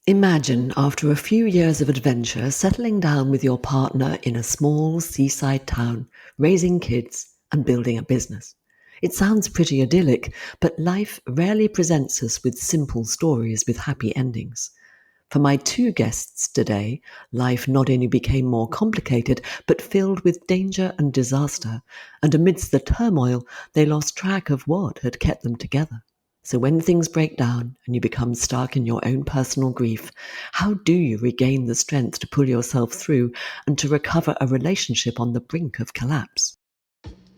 Imagine, after a few years of adventure, settling down with your partner in a small seaside town, raising kids, and building a business. It sounds pretty idyllic, but life rarely presents us with simple stories with happy endings. For my two guests today, life not only became more complicated, but filled with danger and disaster, and amidst the turmoil, they lost track of what had kept them together. So when things break down and you become stuck in your own personal grief, how do you regain the strength to pull yourself through and to recover a relationship on the brink of collapse?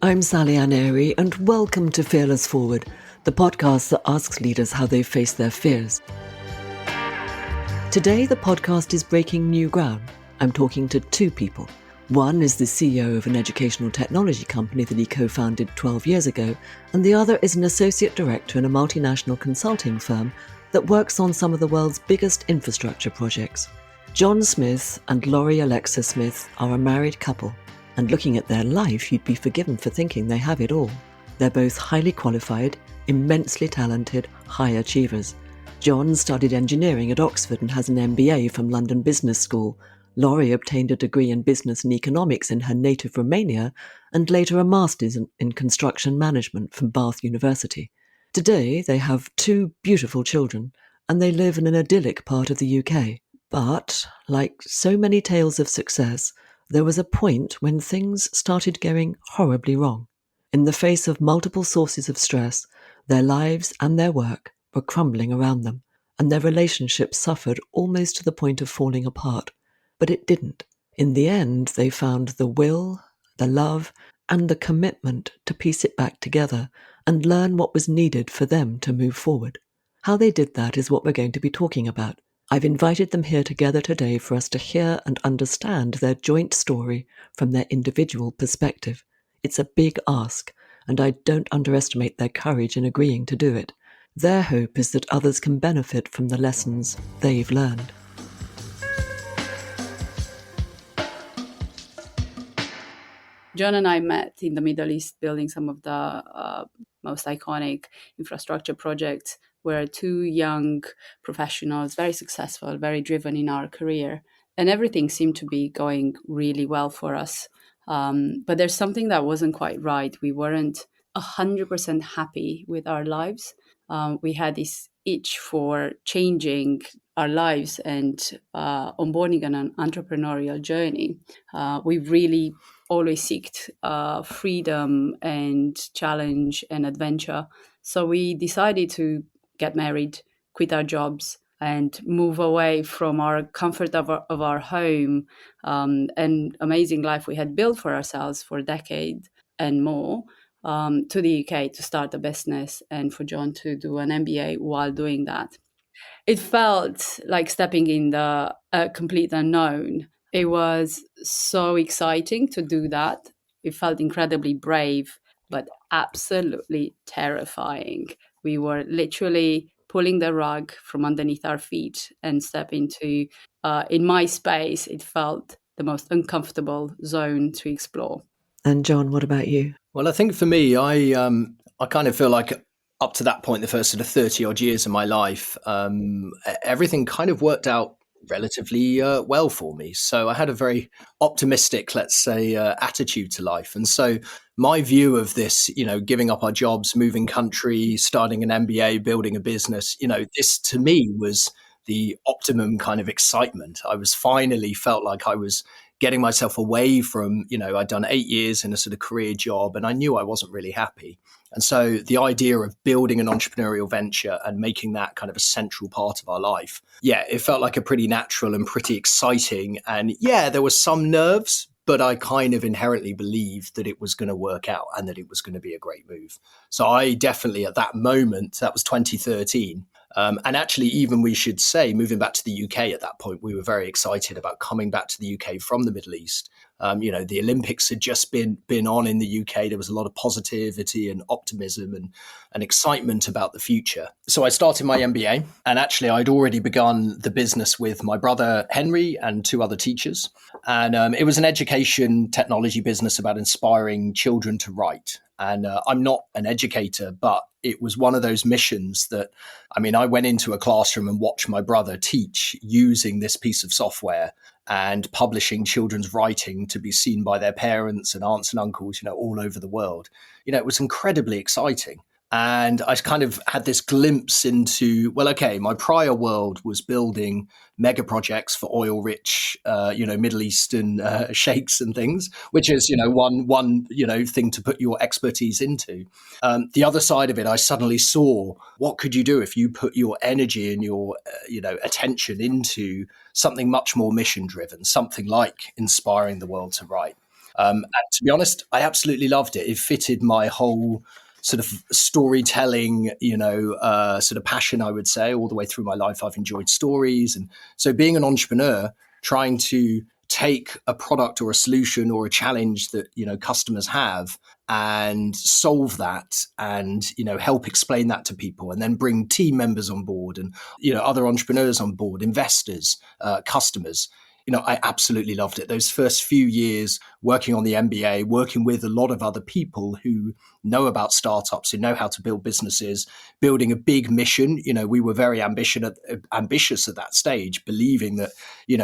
I'm Sally Ann Airy, and welcome to Fearless Forward, the podcast that asks leaders how they face their fears. Today, the podcast is breaking new ground. I'm talking to two people. One is the CEO of an educational technology company that he co-founded 12 years ago, and the other is an associate director in a multinational consulting firm that works on some of the world's biggest infrastructure projects. Jon Smith and Lori Alexa Smith are a married couple, and looking at their life, you'd be forgiven for thinking they have it all. They're both highly qualified, immensely talented, high achievers. Jon studied engineering at Oxford and has an MBA from London Business School. Lori obtained a degree in business and economics in her native Romania and later a master's in construction management from Bath University. Today, they have two beautiful children and they live in an idyllic part of the UK. But, like so many tales of success, there was a point when things started going horribly wrong. In the face of multiple sources of stress, their lives and their work were crumbling around them, and their relationship suffered almost to the point of falling apart. But it didn't. In the end, they found the will, the love, and the commitment to piece it back together and learn what was needed for them to move forward. How they did that is what we're going to be talking about. I've invited them here together today for us to hear and understand their joint story from their individual perspective. It's a big ask, and I don't underestimate their courage in agreeing to do it. Their hope is that others can benefit from the lessons they've learned. Jon and I met in the Middle East building some of the most iconic infrastructure projects. We're two young professionals, very successful, very driven in our career, and everything seemed to be going really well for us. But there's something that wasn't quite right. We weren't 100% happy with our lives. We had this itch for changing our lives and onboarding on an entrepreneurial journey. We really always seeked freedom and challenge and adventure. So we decided to get married, quit our jobs, and move away from our comfort of our home and amazing life we had built for ourselves for a decade and more, to the UK to start a business and for Jon to do an MBA while doing that. It felt like stepping in the complete unknown. It was so exciting to do that. It felt incredibly brave, but absolutely terrifying. We were literally pulling the rug from underneath our feet and step into, in my space, it felt the most uncomfortable zone to explore. And Jon, what about you? Well, I think for me, I kind of feel like up to that point, the first sort of 30 odd years of my life, everything kind of worked out relatively well for me. So I had a very optimistic, let's say, attitude to life. And so my view of this, giving up our jobs, moving country, starting an MBA, building a business, this to me was the optimum kind of excitement. I was finally felt like I was getting myself away from, I'd done 8 years in a sort of career job and I knew I wasn't really happy. And so the idea of building an entrepreneurial venture and making that kind of a central part of our life, it felt like a pretty natural and pretty exciting. And there was some nerves, but I kind of inherently believed that it was going to work out and that it was going to be a great move. So I definitely at that moment, that was 2013. And actually, even we should say, moving back to the UK at that point, we were very excited about coming back to the UK from the Middle East. The Olympics had just been on in the UK. There was a lot of positivity and optimism and excitement about the future. So I started my MBA, and actually I'd already begun the business with my brother Henry and two other teachers. And it was an education technology business about inspiring children to write. And I'm not an educator, but it was one of those missions that, I mean, I went into a classroom and watched my brother teach using this piece of software and publishing children's writing to be seen by their parents and aunts and uncles, all over the world. It was incredibly exciting. And I kind of had this glimpse into, well, okay, my prior world was building mega projects for oil-rich, Middle Eastern sheikhs and things, which is, one thing to put your expertise into. The other side of it, I suddenly saw what could you do if you put your energy and your, attention into something much more mission-driven, something like inspiring the world to write. And to be honest, I absolutely loved it. It fitted my whole sort of storytelling, sort of passion, I would say. All the way through my life, I've enjoyed stories. And so being an entrepreneur, trying to take a product or a solution or a challenge that, customers have and solve that and, help explain that to people and then bring team members on board and, other entrepreneurs on board, investors, customers. I absolutely loved it. Those first few years working on the MBA, working with a lot of other people who know about startups, who know how to build businesses, building a big mission. We were very ambitious at that stage, believing that,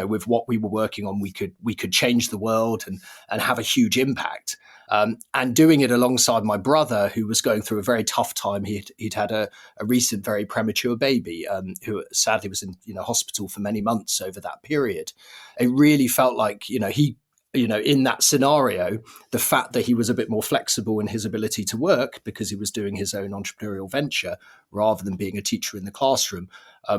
with what we were working on, we could change the world and have a huge impact. And doing it alongside my brother, who was going through a very tough time. He'd had a recent, very premature baby, who sadly was in hospital for many months over that period. It really felt like, in that scenario, the fact that he was a bit more flexible in his ability to work because he was doing his own entrepreneurial venture rather than being a teacher in the classroom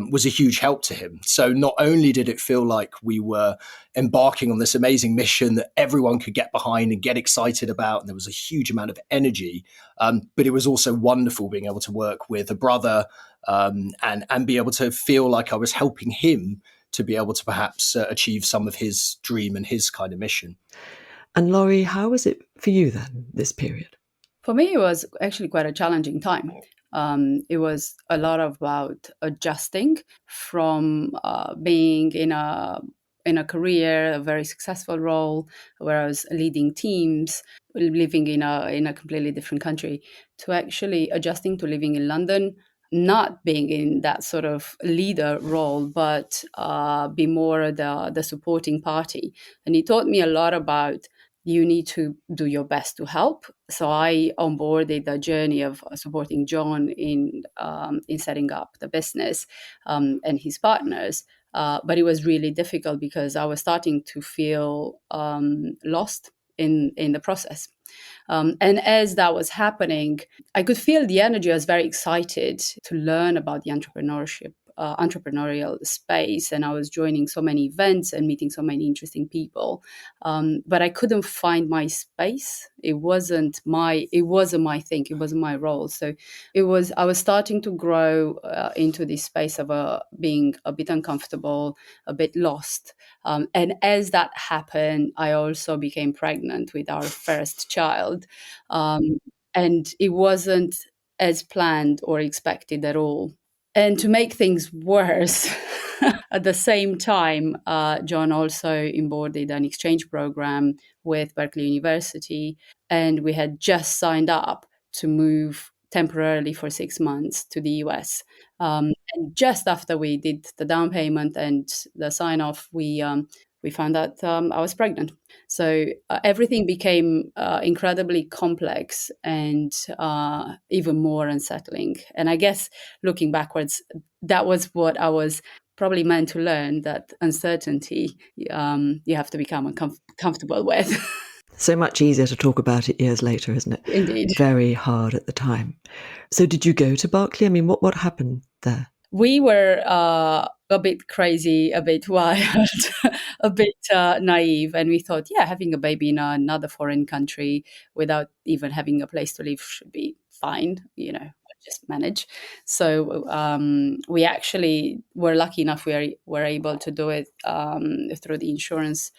was a huge help to him. So not only did it feel like we were embarking on this amazing mission that everyone could get behind and get excited about, and there was a huge amount of energy, but it was also wonderful being able to work with a brother and be able to feel like I was helping him to be able to perhaps achieve some of his dream and his kind of mission. And Lori, how was it for you then, this period? For me, it was actually quite a challenging time. It was a lot about adjusting from being in a career, a very successful role, where I was leading teams, living in a completely different country, to actually adjusting to living in London, not being in that sort of leader role, but be more the supporting party. And he taught me a lot about you need to do your best to help. So I onboarded the journey of supporting Jon in setting up the business and his partners. But it was really difficult because I was starting to feel lost in the process. And as that was happening, I could feel the energy. I was very excited to learn about the entrepreneurial space, and I was joining so many events and meeting so many interesting people. But I couldn't find my space. It wasn't my thing. It wasn't my role. So I was starting to grow into this space of being a bit uncomfortable, a bit lost. And as that happened, I also became pregnant with our first child. And it wasn't as planned or expected at all. And to make things worse, at the same time, Jon also onboarded an exchange program with Berkeley University, and we had just signed up to move temporarily for 6 months to the US. And just after we did the down payment and the sign off, we found out I was pregnant. So everything became incredibly complex and even more unsettling. And I guess looking backwards, that was what I was probably meant to learn, that uncertainty you have to become comfortable with. So much easier to talk about it years later, isn't it? Indeed. Very hard at the time. So did you go to Berkeley? I mean, what happened there? We were a bit crazy, a bit wild, a bit naive. And we thought, having a baby in another foreign country without even having a place to live should be fine, just manage. So we actually were lucky enough, we were able to do it through the insurance,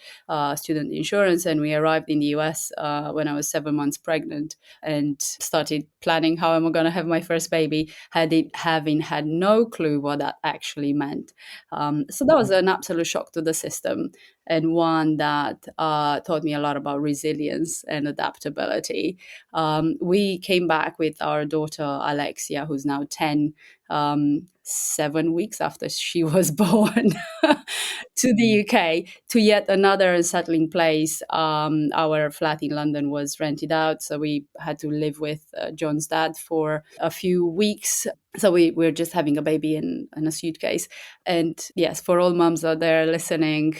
student insurance. And we arrived in the US when I was 7 months pregnant and started planning how am I going to have my first baby, having had no clue what that actually meant. So that was an absolute shock to the system, and one that taught me a lot about resilience and adaptability. We came back with our daughter Alexia, who's now 10, 7 weeks after she was born, to the UK, to yet another unsettling place. Our flat in London was rented out, so we had to live with John's dad for a few weeks. So we're just having a baby in a suitcase. And yes, for all mums out there listening,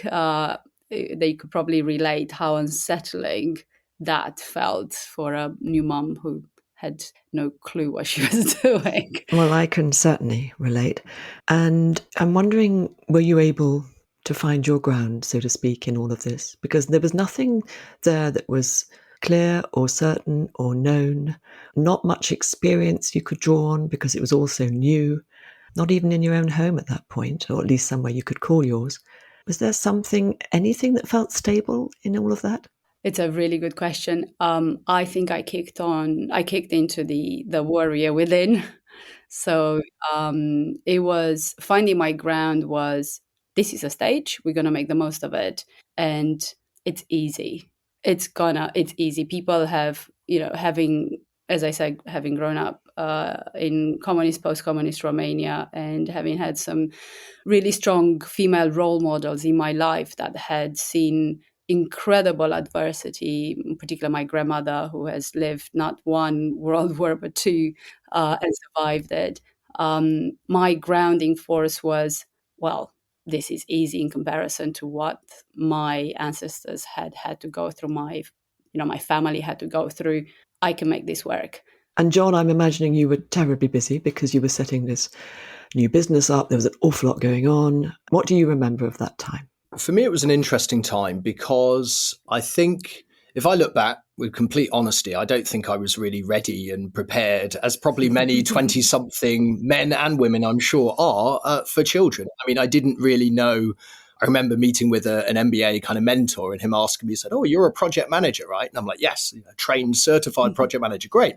they could probably relate how unsettling that felt for a new mum who had no clue what she was doing. Well, I can certainly relate. And I'm wondering, were you able to find your ground, so to speak, in all of this? Because there was nothing there that was clear or certain or known, not much experience you could draw on because it was all so new, not even in your own home at that point, or at least somewhere you could call yours. Was there anything that felt stable in all of that? It's a really good question. I think I kicked into the warrior within. So it was finding my ground was, this is a stage, we're gonna make the most of it, and it's easy. It's easy. People have, having, as I said, having grown up in post-communist Romania, and having had some really strong female role models in my life that had seen incredible adversity, in particular my grandmother, who has lived not one World War but two, and survived it. My grounding force was, well, this is easy in comparison to what my ancestors had to go through, my family had to go through. I can make this work. And Jon, I'm imagining you were terribly busy because you were setting this new business up. There was an awful lot going on. What do you remember of that time? For me, it was an interesting time because I think if I look back with complete honesty, I don't think I was really ready and prepared, as probably many 20-something men and women, I'm sure, are for children. I mean, I didn't really know. I remember meeting with an MBA kind of mentor and him asking me, he said, "Oh, you're a project manager, right?" And I'm like, "Yes, trained, certified project manager. Great.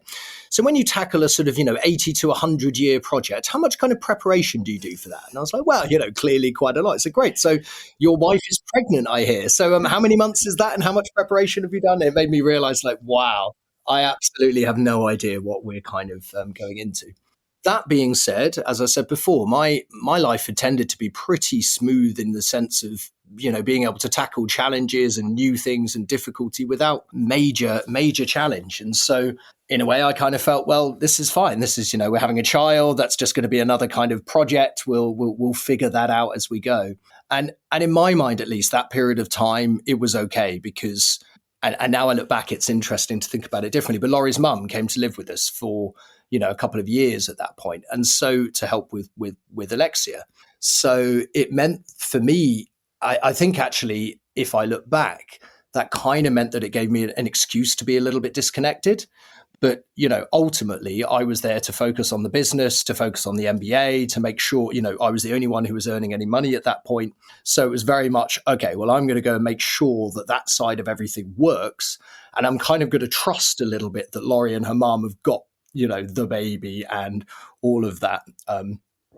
So when you tackle a sort of, 80 to 100-year project, how much kind of preparation do you do for that?" And I was like, "Well, clearly quite a lot." So great. So your wife is pregnant, I hear. So how many months is that and how much preparation have you done? It made me realize, like, wow, I absolutely have no idea what we're kind of going into. That being said, as I said before, my life had tended to be pretty smooth in the sense of, being able to tackle challenges and new things and difficulty without major challenge. And so in a way, I kind of felt, well, this is fine. This is, we're having a child. That's just going to be another kind of project. We'll figure that out as we go. And in my mind, at least, that period of time, it was okay because, and now I look back, it's interesting to think about it differently. But Lori's mum came to live with us for a couple of years at that point, and so to help with Alexia. So it meant for me, I think actually, if I look back, that kind of meant that it gave me an excuse to be a little bit disconnected. But, ultimately, I was there to focus on the business, to focus on the MBA, to make sure, I was the only one who was earning any money at that point. So it was very much, okay, well, I'm going to go and make sure that side of everything works. And I'm kind of going to trust a little bit that Lori and her mum have got, the baby and all of that.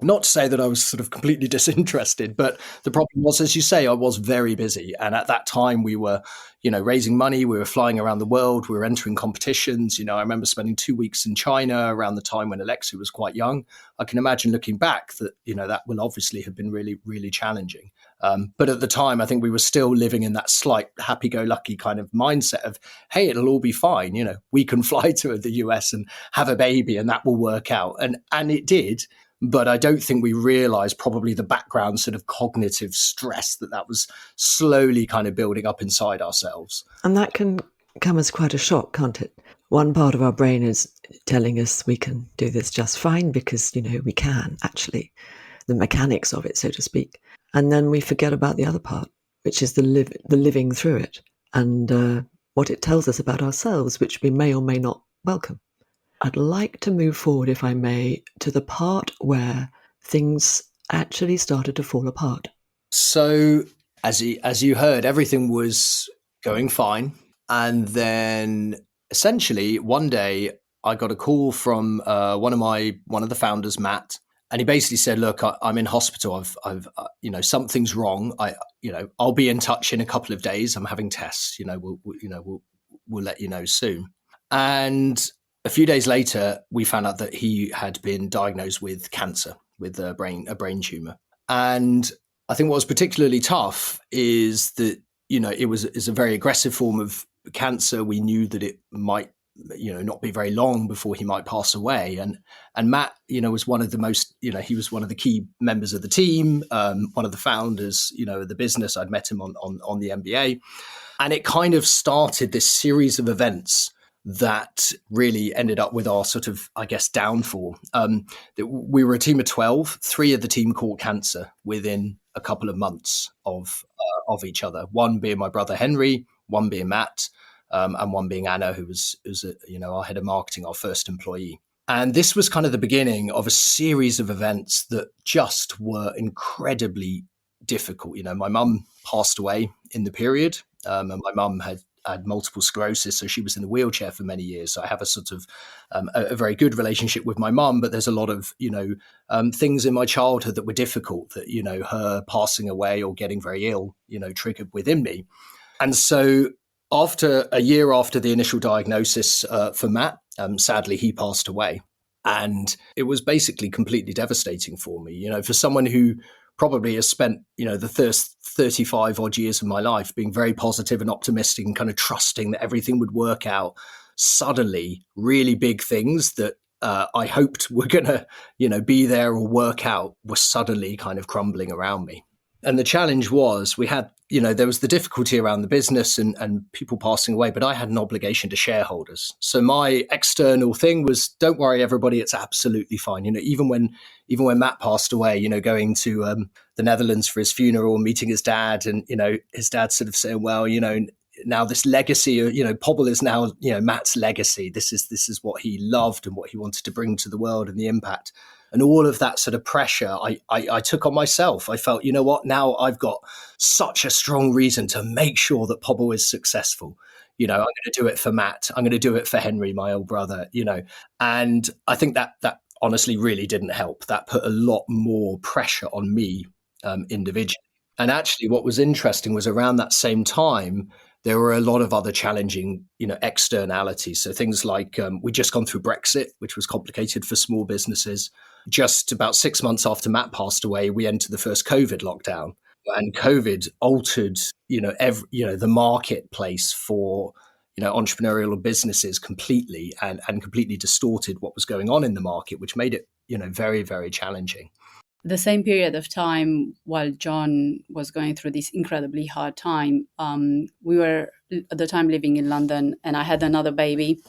Not to say that I was sort of completely disinterested, but the problem was, as you say, I was very busy. And at that time we were, raising money, we were flying around the world, we were entering competitions. I remember spending 2 weeks in China around the time when Alexia was quite young. I can imagine looking back that, that will obviously have been really, really challenging. But at the time, I think we were still living in that slight happy-go-lucky kind of mindset of, hey, it'll all be fine. We can fly to the US and have a baby and that will work out. And it did. But I don't think we realized probably the background sort of cognitive stress that was slowly kind of building up inside ourselves. And that can come as quite a shock, can't it? One part of our brain is telling us we can do this just fine because, we can actually, the mechanics of it, so to speak. And then we forget about the other part, which is the living through it and what it tells us about ourselves, which we may or may not welcome. I'd like to move forward, if I may, to the part where things actually started to fall apart. So, as you heard, everything was going fine, and then essentially one day I got a call from one of the founders, Matt, and he basically said, "Look, I'm in hospital. I've something's wrong. I'll be in touch in a couple of days. I'm having tests. We'll let you know soon." And a few days later, we found out that he had been diagnosed with cancer, with a brain tumor. And I think what was particularly tough is that, it's a very aggressive form of cancer. We knew that it might, not be very long before he might pass away. And Matt, was one of the most, he was one of the key members of the team, one of the founders, of the business. I'd met him on the MBA. And it kind of started this series of events that really ended up with our sort of, I guess, downfall. We were a team of 12. 3 of the team caught cancer within a couple of months of each other. One being my brother Henry, one being Matt, and one being Anna, who was our head of marketing, our first employee. And this was kind of the beginning of a series of events that just were incredibly difficult. My mum passed away in the period, and my mum had multiple sclerosis, so she was in the wheelchair for many years. So I have a sort of a very good relationship with my mum, but there's a lot of things in my childhood that were difficult, that her passing away or getting very ill triggered within me. And so after a year after the initial diagnosis for Matt, sadly he passed away, and it was basically completely devastating for me. For someone who probably has spent, the first 35 odd years of my life being very positive and optimistic and kind of trusting that everything would work out. Suddenly, really big things that I hoped were going to, be there or work out were suddenly kind of crumbling around me. And the challenge was, we had, there was the difficulty around the business and people passing away, but I had an obligation to shareholders. So my external thing was, don't worry, everybody, it's absolutely fine. Even when Matt passed away, going to the Netherlands for his funeral, meeting his dad, and, his dad sort of saying, well, now this legacy, Pobble is now, Matt's legacy. This is what he loved and what he wanted to bring to the world, and the impact. And all of that sort of pressure I took on myself. I felt, what, now I've got such a strong reason to make sure that Pobble is successful. I'm going to do it for Matt. I'm going to do it for Henry, my old brother, And I think that honestly really didn't help. That put a lot more pressure on me individually. And actually what was interesting was, around that same time, there were a lot of other challenging, externalities. So things like we'd just gone through Brexit, which was complicated for small businesses. Just about 6 months after Matt passed away, we entered the first COVID lockdown, and COVID altered, the marketplace for, entrepreneurial businesses completely, and completely distorted what was going on in the market, which made it, very, very challenging. The same period of time, while Jon was going through this incredibly hard time, we were at the time living in London, and I had another baby.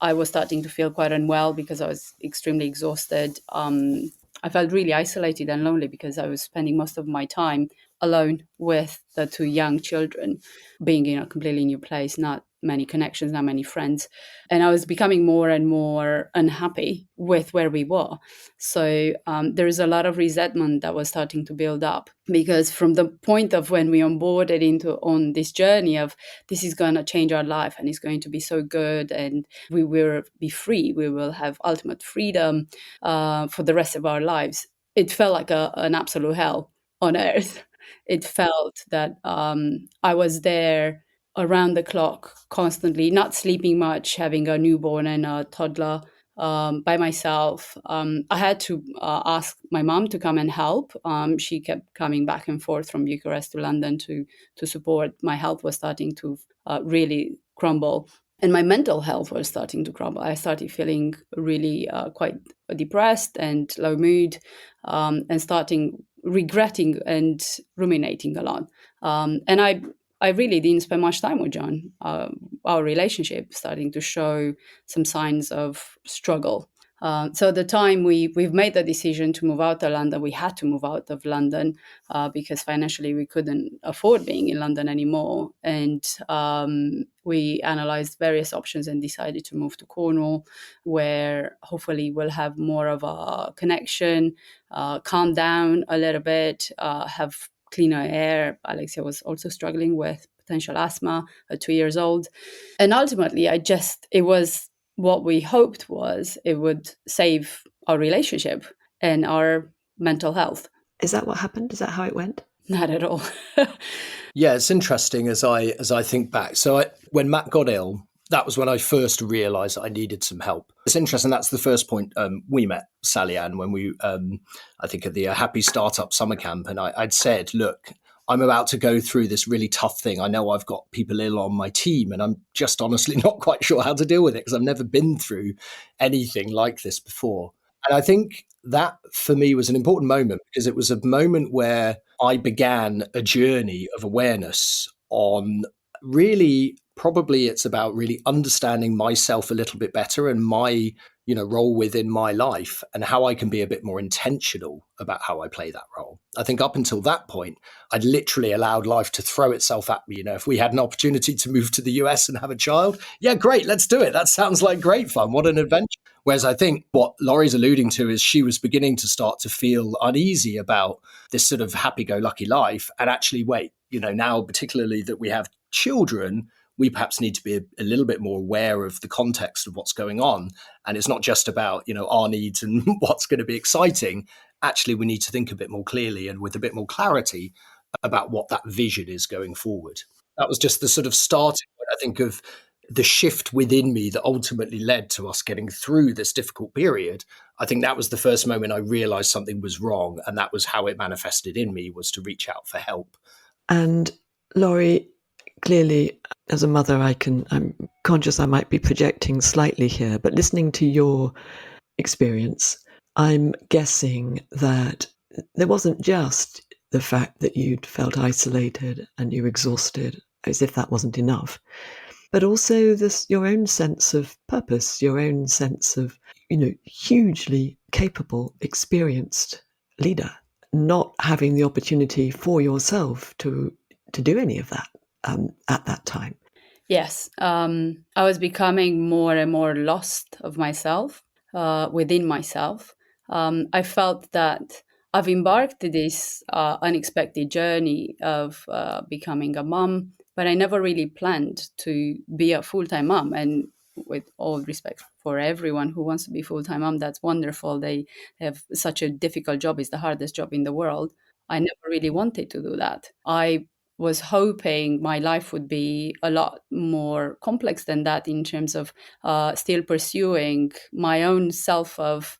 I was starting to feel quite unwell because I was extremely exhausted. I felt really isolated and lonely because I was spending most of my time alone with the 2 young children, being in a completely new place, not many connections, not many friends. And I was becoming more and more unhappy with where we were. So there is a lot of resentment that was starting to build up, because from the point of when we onboarded on this journey of, this is going to change our life and it's going to be so good, and we will be free, we will have ultimate freedom for the rest of our lives, it felt like an absolute hell on earth. It felt that I was there around the clock, constantly, not sleeping much, having a newborn and a toddler, by myself. I had to ask my mom to come and help. She kept coming back and forth from Bucharest to London to support. My health was starting to really crumble, and my mental health was starting to crumble. I started feeling really quite depressed and low mood, and starting regretting and ruminating a lot. And I really didn't spend much time with Jon. Our relationship starting to show some signs of struggle. So at the time we've made the decision to move out of London, we had to move out of London because financially we couldn't afford being in London anymore. And we analysed various options and decided to move to Cornwall, where hopefully we'll have more of a connection, calm down a little bit, have cleaner air. Alexia was also struggling with potential asthma at 2 years old. And ultimately, it was what we hoped was it would save our relationship and our mental health. Is that what happened? Is that how it went? Not at all. Yeah, it's interesting as I think back. So when Matt got ill, that was when I first realised that I needed some help. It's interesting. That's the first point we met, Sally Ann, when we, I think, at the Happy Startup Summer Camp. And I'd said, look, I'm about to go through this really tough thing. I know I've got people ill on my team, and I'm just honestly not quite sure how to deal with it because I've never been through anything like this before. And I think that for me was an important moment because it was a moment where I began a journey of awareness on really, probably it's about really understanding myself a little bit better and my role within my life and how I can be a bit more intentional about how I play that role. I think up until that point, I'd literally allowed life to throw itself at me. If we had an opportunity to move to the US and have a child, yeah, great, let's do it. That sounds like great fun. What an adventure. Whereas I think what Laurie's alluding to is she was beginning to start to feel uneasy about this sort of happy-go-lucky life. And actually, wait, now particularly that we have children, we perhaps need to be a little bit more aware of the context of what's going on. And it's not just about, our needs and what's going to be exciting. Actually, we need to think a bit more clearly and with a bit more clarity about what that vision is going forward. That was just the sort of starting point, I think, of the shift within me that ultimately led to us getting through this difficult period. I think that was the first moment I realized something was wrong. And that was how it manifested in me, was to reach out for help. And Lori, clearly, as a mother, I'm conscious I might be projecting slightly here, but listening to your experience, I'm guessing that there wasn't just the fact that you'd felt isolated and you were exhausted, as if that wasn't enough, but also your own sense of purpose, your own sense of, hugely capable, experienced leader, not having the opportunity for yourself to do any of that at that time. Yes, I was becoming more and more lost of myself, within myself. I felt that I've embarked this unexpected journey of becoming a mum, but I never really planned to be a full-time mum. And with all respect for everyone who wants to be full-time mom, that's wonderful. They have such a difficult job. It's the hardest job in the world. I never really wanted to do that. I was hoping my life would be a lot more complex than that in terms of still pursuing my own self of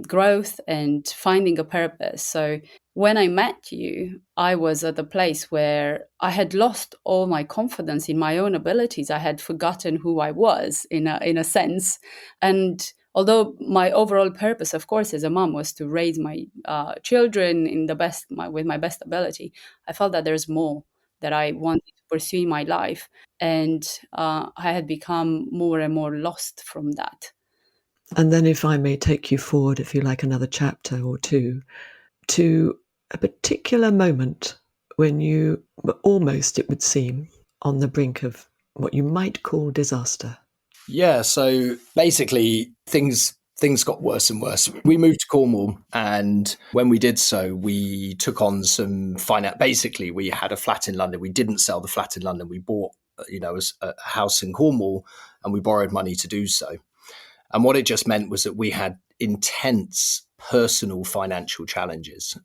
growth and finding a purpose. So when I met you, I was at a place where I had lost all my confidence in my own abilities. I had forgotten who I was in a sense. And although my overall purpose, of course, as a mom was to raise my children in with my best ability, I felt that there's more that I wanted to pursue in my life. And I had become more and more lost from that. And then if I may take you forward, if you like, another chapter or two, to a particular moment when you were almost, it would seem, on the brink of what you might call disaster. Yeah, so basically things got worse and worse. We moved to Cornwall, and when we did so, we took on some finance. Basically, we had a flat in London. We didn't sell the flat in London. We bought, a house in Cornwall, and we borrowed money to do so. And what it just meant was that we had intense personal financial challenges.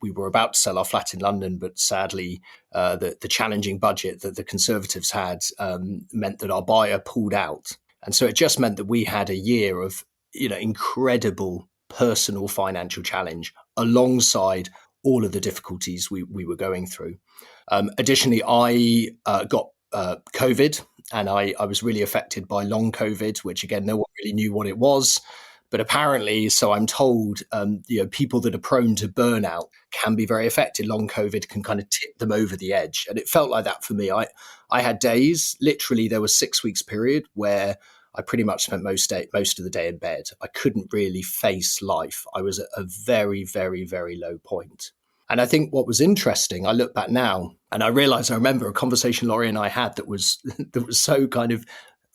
We were about to sell our flat in London, but sadly, the challenging budget that the Conservatives had meant that our buyer pulled out. And so it just meant that we had a year of, incredible personal financial challenge alongside all of the difficulties we were going through. Additionally, I got COVID, and I was really affected by long COVID, which again, no one really knew what it was. But apparently, so I'm told, people that are prone to burnout can be very affected. Long COVID can kind of tip them over the edge. And it felt like that for me. I had days, literally there was 6 weeks period where I pretty much spent most of the day in bed. I couldn't really face life. I was at a very, very, very low point. And I think what was interesting, I look back now and I realize I remember a conversation Lori and I had that was so kind of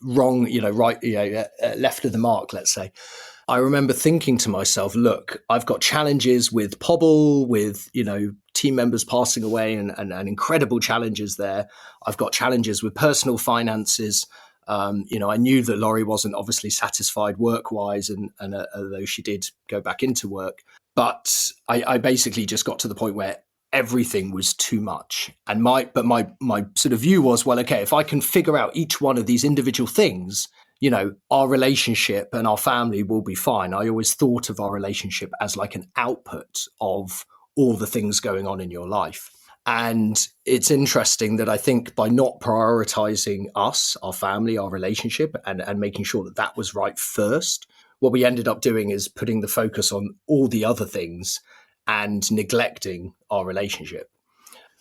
wrong, right, left of the mark, let's say. I remember thinking to myself, look, I've got challenges with Pobble, with, team members passing away and incredible challenges there. I've got challenges with personal finances. I knew that Lori wasn't obviously satisfied work-wise, and although she did go back into work, but I basically just got to the point where everything was too much. And my sort of view was, well, okay, if I can figure out each one of these individual things, our relationship and our family will be fine. I always thought of our relationship as like an output of all the things going on in your life. And it's interesting that I think by not prioritizing us, our family, our relationship, and making sure that that was right first, what we ended up doing is putting the focus on all the other things and neglecting our relationship.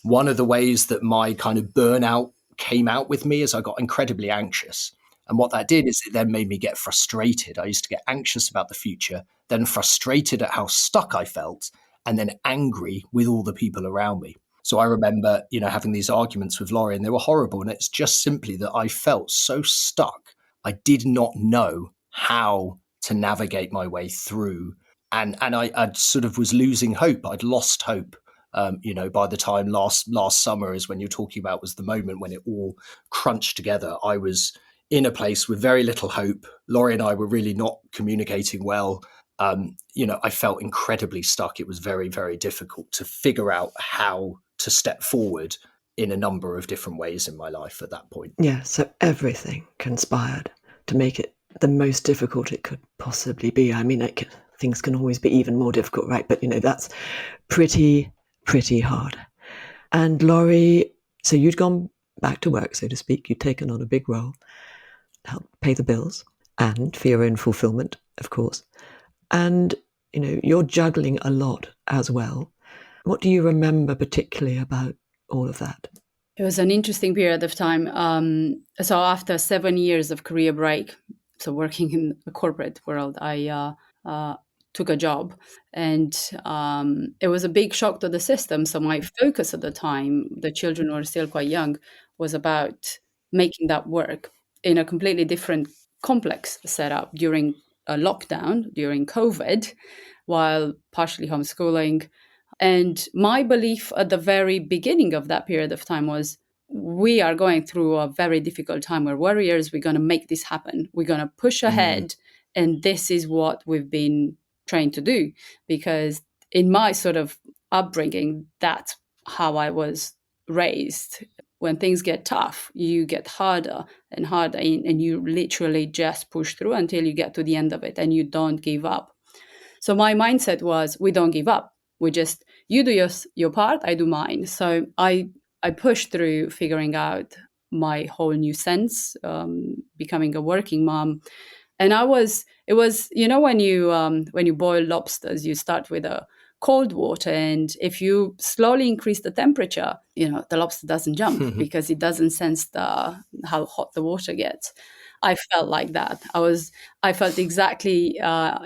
One of the ways that my kind of burnout came out with me is I got incredibly anxious. And what that did is it then made me get frustrated. I used to get anxious about the future, then frustrated at how stuck I felt, and then angry with all the people around me. So I remember, having these arguments with Lori, and they were horrible. And it's just simply that I felt so stuck. I did not know how to navigate my way through. And I sort of was losing hope. I'd lost hope. By the time last summer is when you're talking about was the moment when it all crunched together. I was in a place with very little hope. Lori and I were really not communicating well. I felt incredibly stuck. It was very, very difficult to figure out how to step forward in a number of different ways in my life at that point. Yeah, so everything conspired to make it the most difficult it could possibly be. I mean, things can always be even more difficult, right? But, that's pretty hard. And Lori, so you'd gone back to work, so to speak. You'd taken on a big role, help pay the bills, and for your own fulfillment, of course. And, you're juggling a lot as well. What do you remember particularly about all of that? It was an interesting period of time. So after 7 years of career break, so working in the corporate world, I took a job, and it was a big shock to the system. So my focus at the time, the children were still quite young, was about making that work in a completely different complex setup during a lockdown, during COVID, while partially homeschooling. And my belief at the very beginning of that period of time was, we are going through a very difficult time. We're warriors. We're going to make this happen. We're going to push ahead. And this is what we've been trained to do. Because in my sort of upbringing, that's how I was raised. When things get tough, you get harder and harder, and you literally just push through until you get to the end of it, and you don't give up. So my mindset was, we don't give up. We just, you do your part, I do mine. So I pushed through figuring out my whole new sense, becoming a working mom. And it was, when you boil lobsters, you start with a cold water, and if you slowly increase the temperature, the lobster doesn't jump because it doesn't sense how hot the water gets. I felt like that. I felt exactly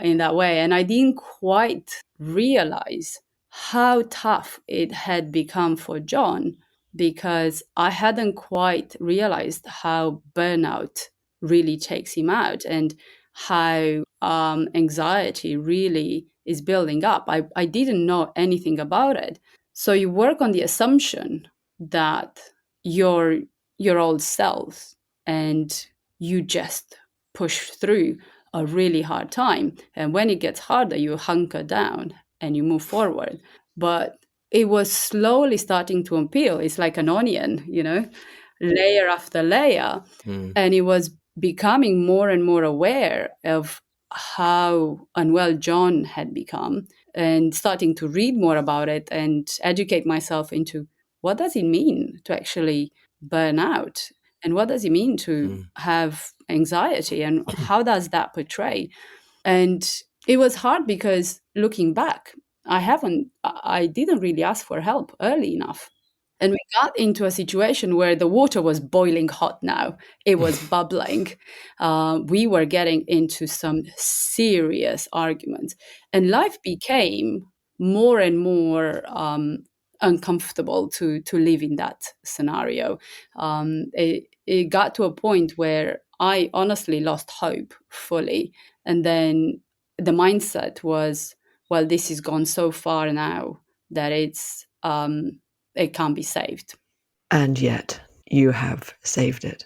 in that way, and I didn't quite realize how tough it had become for Jon, because I hadn't quite realized how burnout really takes him out, and how anxiety really is building up. I didn't know anything about it. So you work on the assumption that you're your old selves, and you just push through a really hard time. And when it gets harder, you hunker down and you move forward. But it was slowly starting to peel. It's like an onion, layer after layer. And it was becoming more and more aware of how unwell Jon had become, and starting to read more about it and educate myself into, what does it mean to actually burn out? And what does it mean to have anxiety? And how does that portray? And it was hard because, looking back, I didn't really ask for help early enough. And we got into a situation where the water was boiling hot now. It was bubbling. We were getting into some serious arguments. And life became more and more uncomfortable to live in that scenario. It got to a point where I honestly lost hope fully. And then the mindset was, well, this has gone so far now that it can't be saved. And yet you have saved it.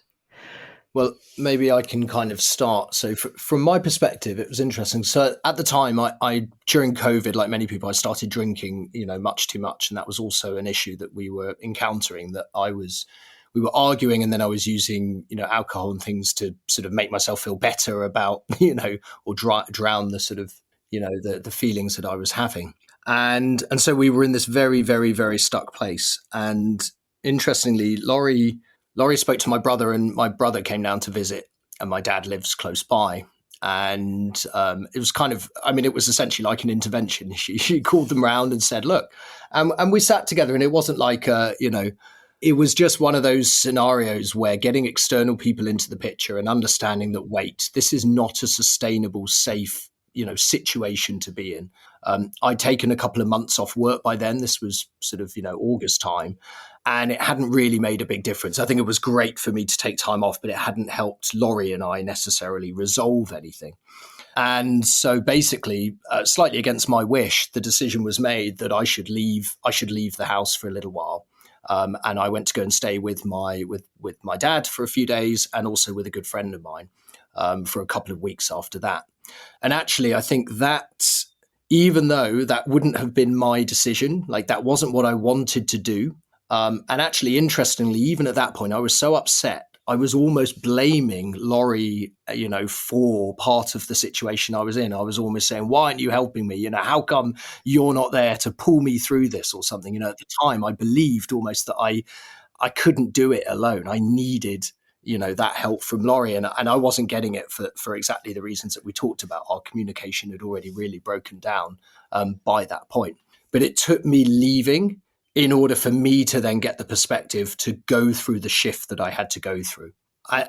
Well, maybe I can kind of start. So, from my perspective, it was interesting. So, at the time, I during COVID, like many people, I started drinking, much too much, and that was also an issue that we were encountering. We were arguing, and then I was using, alcohol and things to sort of make myself feel better about, or drown the sort of, the feelings that I was having, and so we were in this very, very, very stuck place. And interestingly, Laurie spoke to my brother, and my brother came down to visit, and my dad lives close by. And it was it was essentially like an intervention. She called them round and said, look, and we sat together, and it wasn't like, it was just one of those scenarios where getting external people into the picture and understanding that, wait, this is not a sustainable, safe, situation to be in. I'd taken a couple of months off work by then. This was sort of, August time. And it hadn't really made a big difference. I think it was great for me to take time off, but it hadn't helped Laurie and I necessarily resolve anything. And so basically, slightly against my wish, the decision was made that I should leave the house for a little while. And I went to go and stay with my dad for a few days, and also with a good friend of mine for a couple of weeks after that. And actually, I think that even though that wouldn't have been my decision, like that wasn't what I wanted to do. And actually, interestingly, even at that point, I was so upset. I was almost blaming Laurie, for part of the situation I was in. I was almost saying, why aren't you helping me? How come you're not there to pull me through this or something? At the time, I believed almost that I couldn't do it alone. I needed, that help from Laurie. And I wasn't getting it for exactly the reasons that we talked about. Our communication had already really broken down by that point. But it took me leaving in order for me to then get the perspective to go through the shift that I had to go through.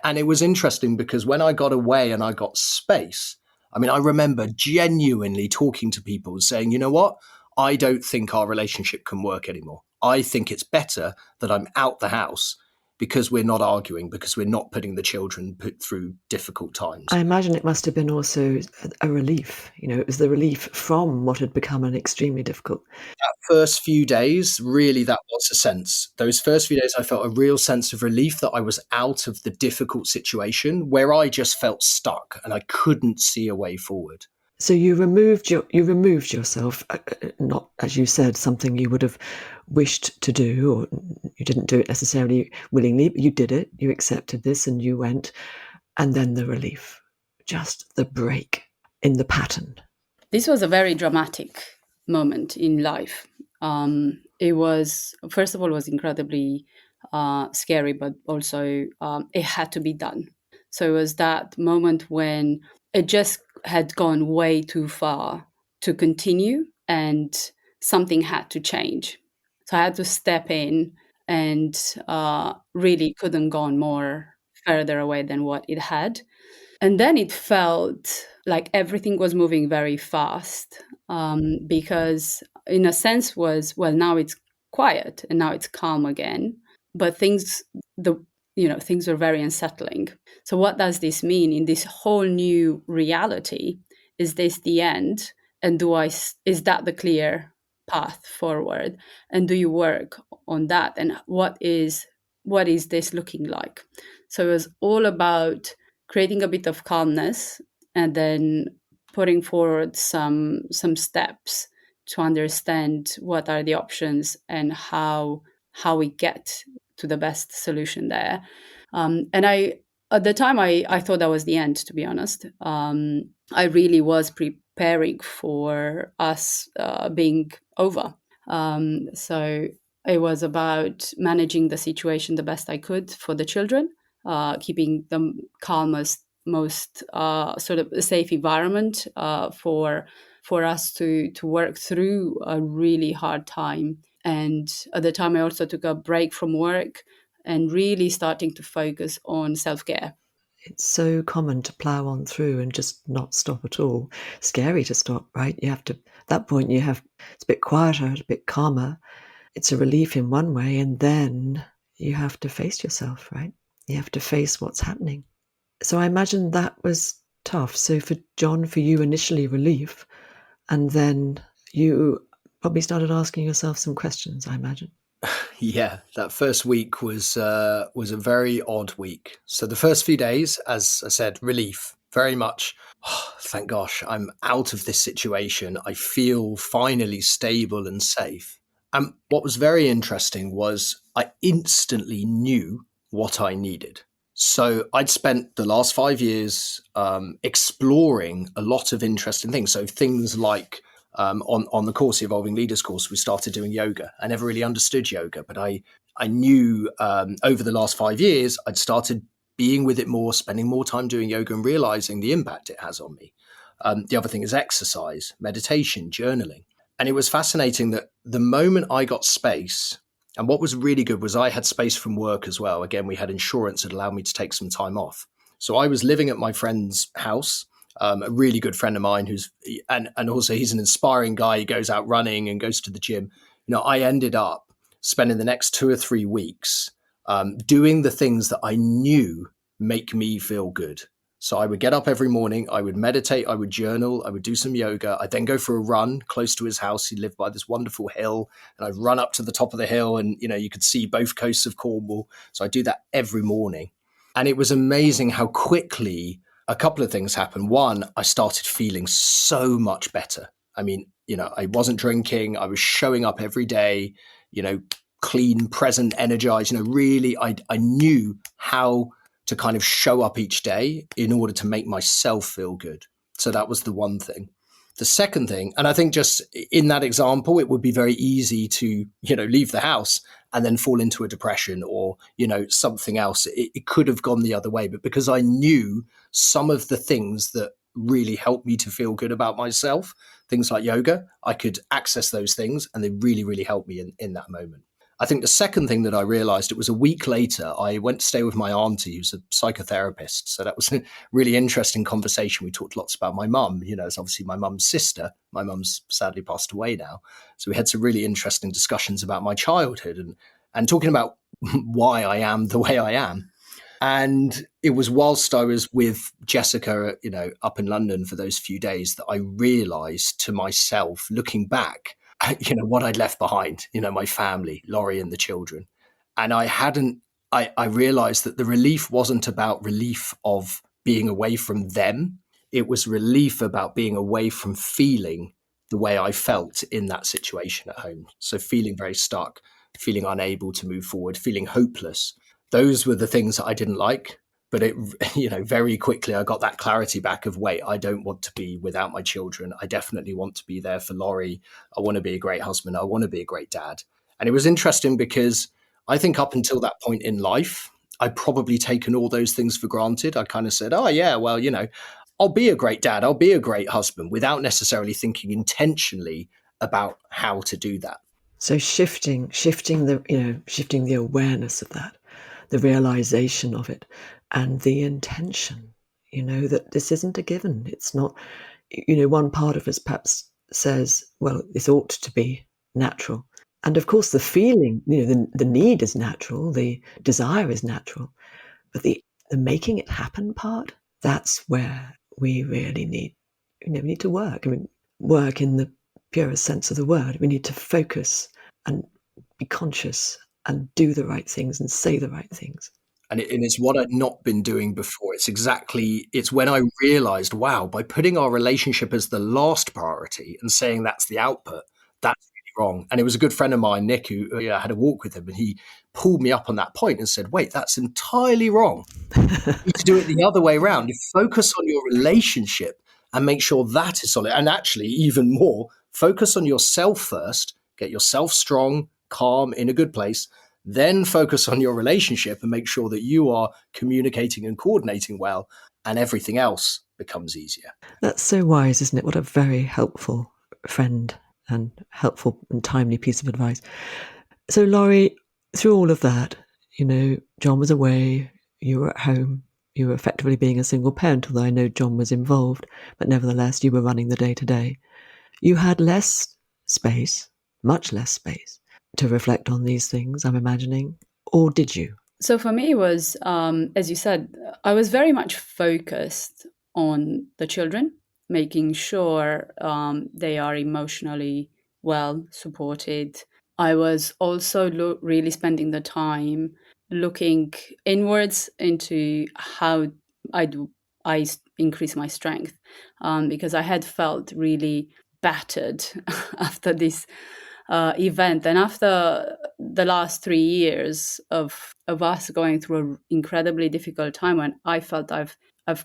And it was interesting because when I got away and I got space, I remember genuinely talking to people saying, you know what? I don't think our relationship can work anymore. I think it's better that I'm out the house because we're not arguing, because we're not putting the children through difficult times. I imagine it must have been also a relief. It was the relief from what had become an extremely difficult. That first few days, really, that was a sense. Those first few days, I felt a real sense of relief that I was out of the difficult situation where I just felt stuck and I couldn't see a way forward. So you removed yourself, not, as you said, something you would have wished to do, or you didn't do it necessarily willingly, but you did it, you accepted this and you went, and then the relief, just the break in the pattern. This was a very dramatic moment in life. It was, first of all, it was incredibly scary, but also it had to be done. So it was that moment when it just had gone way too far to continue, and something had to change. So I had to step in, and really couldn't gone more further away than what it had. And then it felt like everything was moving very fast, because in a sense was, well, now it's quiet and now it's calm again, but things are very unsettling. So what does this mean in this whole new reality? Is this the end? And is that the clear path forward? And do you work on that? And what is this looking like? So it was all about creating a bit of calmness, and then putting forward some steps to understand what are the options and how we get to the best solution there. And at the time, I thought that was the end, to be honest. I really was preparing for us being over. So it was about managing the situation the best I could for the children, keeping them calmest, most sort of a safe environment for us to work through a really hard time. And at the time, I also took a break from work and really starting to focus on self-care. It's so common to plow on through and just not stop at all. Scary to stop, right? You have to, at that point, it's a bit quieter, a bit calmer. It's a relief in one way, and then you have to face yourself, right? You have to face what's happening. So I imagine that was tough. So for Jon, for you, initially relief, and then you probably started asking yourself some questions, I imagine. Yeah, that first week was a very odd week. So the first few days, as I said, relief, very much. Oh, thank gosh, I'm out of this situation. I feel finally stable and safe. And what was very interesting was I instantly knew what I needed. So I'd spent the last 5 years exploring a lot of interesting things. So things like on the course, the Evolving Leaders course, we started doing yoga. I never really understood yoga, but I knew over the last 5 years, I'd started being with it more, spending more time doing yoga and realizing the impact it has on me. The other thing is exercise, meditation, journaling. And it was fascinating that the moment I got space, and what was really good was I had space from work as well. Again, we had insurance that allowed me to take some time off. So I was living at my friend's house, a really good friend of mine and also he's an inspiring guy. He goes out running and goes to the gym. I ended up spending the next 2 or 3 weeks doing the things that I knew make me feel good. So I would get up every morning, I would meditate, I would journal, I would do some yoga. I'd then go for a run close to his house. He lived by this wonderful hill, and I'd run up to the top of the hill and, you could see both coasts of Cornwall. So I do that every morning. And it was amazing how quickly a couple of things happened. One, I started feeling so much better. I mean, I wasn't drinking. I was showing up every day, clean, present, energized. Really, I knew how to kind of show up each day in order to make myself feel good. So that was the one thing. The second thing, and I think just in that example, it would be very easy to, leave the house and then fall into a depression or, something else. It could have gone the other way. But because I knew some of the things that really helped me to feel good about myself, things like yoga, I could access those things and they really, really helped me in that moment. I think the second thing that I realized, it was a week later, I went to stay with my auntie, who's a psychotherapist. So that was a really interesting conversation. We talked lots about my mum. It's obviously my mum's sister. My mum's sadly passed away now. So we had some really interesting discussions about my childhood and talking about why I am the way I am. And it was whilst I was with Jessica, up in London for those few days that I realized to myself, looking back, what I'd left behind, my family, Lori and the children. And I realized that the relief wasn't about relief of being away from them. It was relief about being away from feeling the way I felt in that situation at home. So feeling very stuck, feeling unable to move forward, feeling hopeless. Those were the things that I didn't like. But very quickly I got that clarity back of, wait, I don't want to be without my children. I definitely want to be there for Lori. I want to be a great husband. I want to be a great dad. And it was interesting because I think up until that point in life, I'd probably taken all those things for granted. I kind of said, oh yeah, well, I'll be a great dad. I'll be a great husband, without necessarily thinking intentionally about how to do that. So shifting the awareness of that, the realization of it, and the intention, that this isn't a given. It's not, one part of us perhaps says, well, this ought to be natural. And of course, the feeling, the need is natural, the desire is natural, but the making it happen part, that's where we really need, we need to work. I mean, work in the purest sense of the word. We need to focus and be conscious and do the right things and say the right things. And it's what I'd not been doing before. It's when I realized, wow, by putting our relationship as the last priority and saying that's the output, that's really wrong. And it was a good friend of mine, Nick, who I had a walk with him, and he pulled me up on that point and said, wait, that's entirely wrong. You need to do it the other way around. You focus on your relationship and make sure that is solid. And actually, even more, focus on yourself first, get yourself strong, calm, in a good place. Then focus on your relationship and make sure that you are communicating and coordinating well, and everything else becomes easier. That's so wise, isn't it? What a very helpful friend and helpful and timely piece of advice. So, Lori, through all of that, Jon was away, you were at home, you were effectively being a single parent, although I know Jon was involved, but nevertheless, you were running the day-to-day. You had less space, much less space, to reflect on these things, I'm imagining, or did you? So for me, it was, as you said, I was very much focused on the children, making sure they are emotionally well supported. I was also really spending the time looking inwards into how I increase my strength, because I had felt really battered after this event, and after the last 3 years of us going through an incredibly difficult time, when I felt I've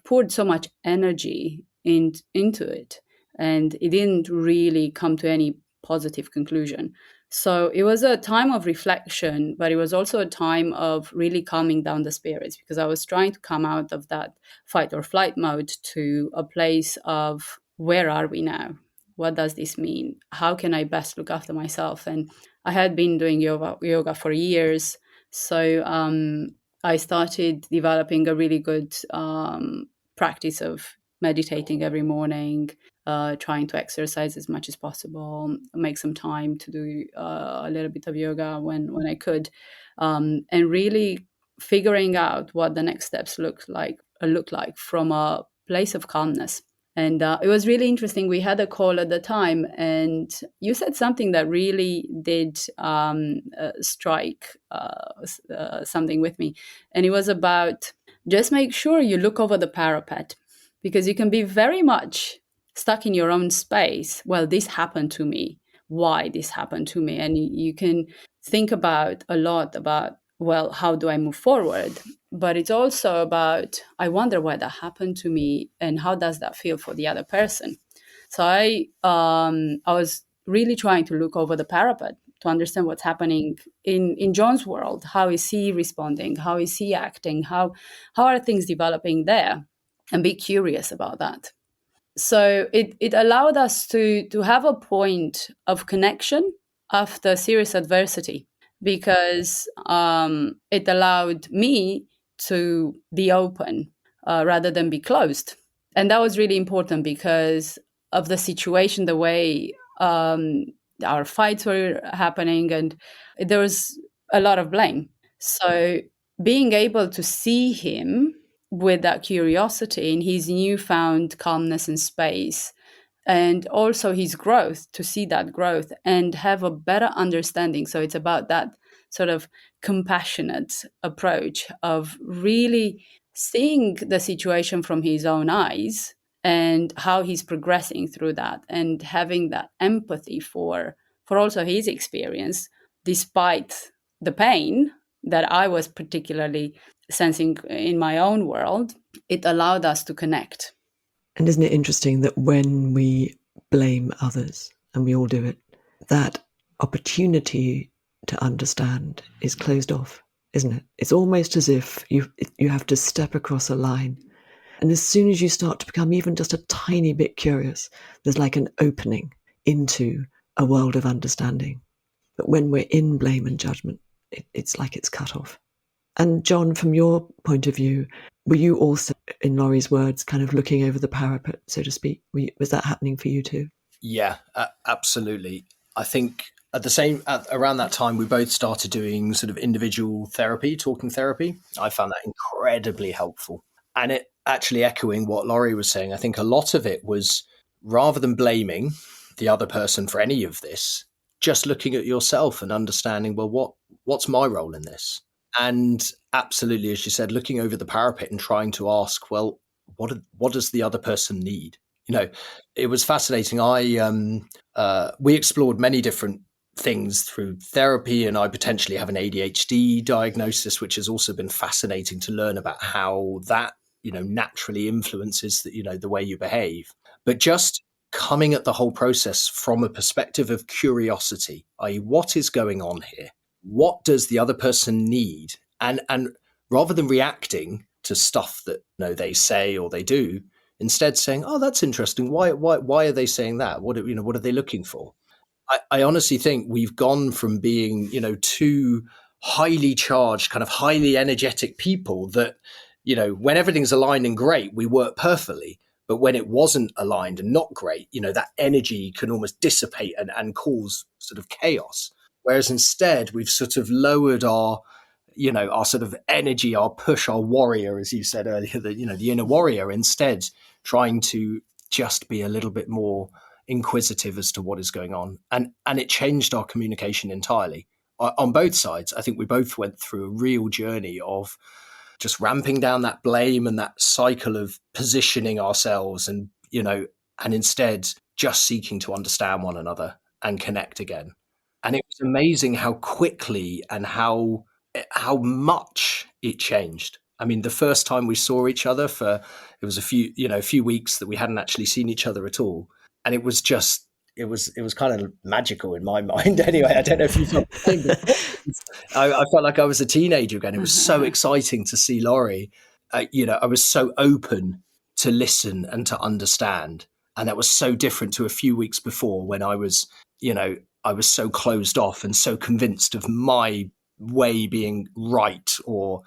poured so much energy into it, and it didn't really come to any positive conclusion. So it was a time of reflection, but it was also a time of really calming down the spirits, because I was trying to come out of that fight or flight mode to a place of, where are we now? What does this mean? How can I best look after myself? And I had been doing yoga for years. So I started developing a really good practice of meditating every morning, trying to exercise as much as possible, make some time to do a little bit of yoga when I could, and really figuring out what the next steps look like from a place of calmness. And it was really interesting. We had a call at the time, and you said something that really did strike something with me. And it was about, just make sure you look over the parapet, because you can be very much stuck in your own space. Well, this happened to me. Why this happened to me? And you can think about a lot about, well, how do I move forward? But it's also about, I wonder why that happened to me, and how does that feel for the other person? So I was really trying to look over the parapet to understand what's happening in Jon's world. How is he responding? How is he acting? How are things developing there? And be curious about that. So it allowed us to have a point of connection after serious adversity, because it allowed me to be open rather than be closed. And that was really important because of the situation, the way our fights were happening, and there was a lot of blame. So being able to see him with that curiosity in his newfound calmness and space, and also his growth, to see that growth and have a better understanding. So it's about that sort of compassionate approach of really seeing the situation from his own eyes and how he's progressing through that, and having that empathy for also his experience, despite the pain that I was particularly sensing in my own world. It allowed us to connect. And isn't it interesting that when we blame others, and we all do it, that opportunity to understand is closed off, isn't it? It's almost as if you have to step across a line. And as soon as you start to become even just a tiny bit curious, there's like an opening into a world of understanding. But when we're in blame and judgment, it's like it's cut off. And Jon, from your point of view, were you also, in Lori's words, kind of looking over the parapet, so to speak? Was that happening for you too? Yeah, absolutely. I think around that time, we both started doing sort of individual therapy, talking therapy. I found that incredibly helpful. And it actually echoing what Lori was saying, I think a lot of it was, rather than blaming the other person for any of this, just looking at yourself and understanding, well, what's my role in this? And absolutely, as you said, looking over the parapet and trying to ask, well, what does the other person need? It was fascinating. We explored many different things through therapy, and I potentially have an ADHD diagnosis, which has also been fascinating to learn about how that, naturally influences the way you behave. But just coming at the whole process from a perspective of curiosity, i.e., what is going on here? What does the other person need? And rather than reacting to stuff that they say or they do, instead saying, "Oh, that's interesting. Why are they saying that? What are they looking for?" I honestly think we've gone from being, two highly charged, kind of highly energetic people that, when everything's aligned and great, we work perfectly. But when it wasn't aligned and not great, that energy can almost dissipate and cause sort of chaos. Whereas instead, we've sort of lowered our sort of energy, our push, our warrior, as you said earlier, the inner warrior, instead trying to just be a little bit more inquisitive as to what is going on. And it changed our communication entirely on both sides. I think we both went through a real journey of just ramping down that blame and that cycle of positioning ourselves and instead just seeking to understand one another and connect again. And it was amazing how quickly and how much it changed. I mean, the first time we saw each other it was a few weeks that we hadn't actually seen each other at all. And it was just, it was kind of magical in my mind. Anyway, I don't know if you felt the same, but I felt like I was a teenager again. It was so exciting to see Laurie. I was so open to listen and to understand. And that was so different to a few weeks before when I was so closed off and so convinced of my way being right or,